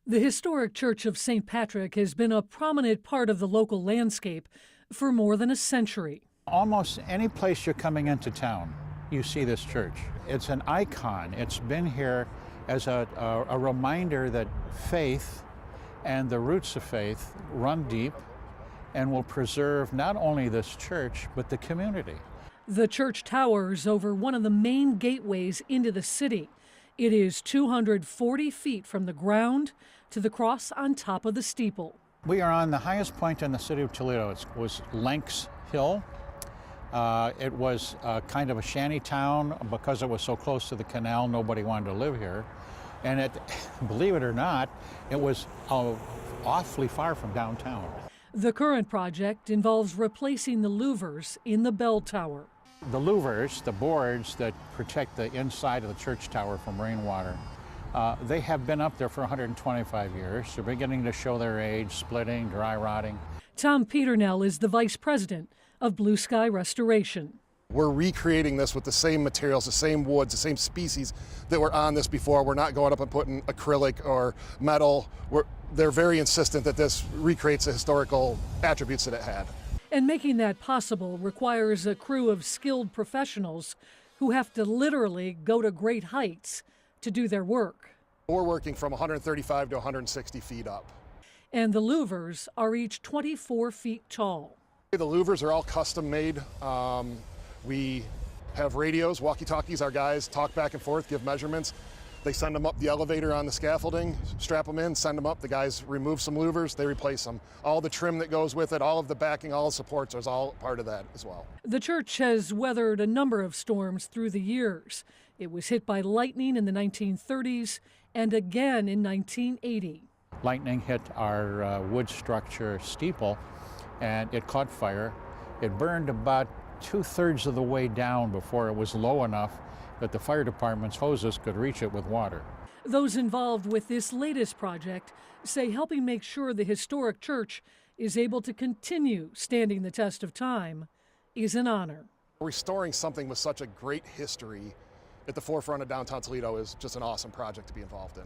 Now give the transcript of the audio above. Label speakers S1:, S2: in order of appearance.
S1: The historic Church of St. Patrick has been a prominent part of the local landscape for more than a century.
S2: Almost any place you're coming into town, you see this church. It's an icon. It's been here as a reminder that faith and the roots of faith run deep and will preserve not only this church, but the community.
S1: The church towers over one of the main gateways into the city. It is 240 feet from the ground to the cross on top of the steeple.
S2: We are on the highest point in the city of Toledo. It was Lanks Hill. It was kind of a shanty town because it was so close to the canal. Nobody wanted to live here. And believe it or not, it was awfully far from downtown.
S1: The current project involves replacing the louvers in the bell tower.
S2: The louvers, the boards that protect the inside of the church tower from rainwater, they have been up there for 125 years. They're beginning to show their age, splitting, dry rotting.
S1: Tom Peternell is the vice president of Blue Sky Restoration.
S3: We're recreating this with the same materials, the same woods, the same species that were on this before. We're not going up and putting acrylic or metal. They're very insistent that this recreates the historical attributes that it had.
S1: And making that possible requires a crew of skilled professionals who have to literally go to great heights to do their work.
S3: We're working from 135 to 160 feet up.
S1: And the louvers are each 24 feet tall.
S3: The louvers are all custom made. We have radios, walkie-talkies. Our guys talk back and forth, give measurements. They send them up the elevator on the scaffolding, strap them in, send them up. The guys remove some louvers, they replace them. All the trim that goes with it, all of the backing, all the supports is all part of that as well.
S1: The church has weathered a number of storms through the years. It was hit by lightning in the 1930s and again in 1980.
S2: Lightning hit our wood structure steeple and it caught fire. It burned about 2/3 of the way down before it was low enough that the fire department's hoses could reach it with water.
S1: Those involved with this latest project say helping make sure the historic church is able to continue standing the test of time is an honor.
S3: Restoring something with such a great history at the forefront of downtown Toledo is just an awesome project to be involved in.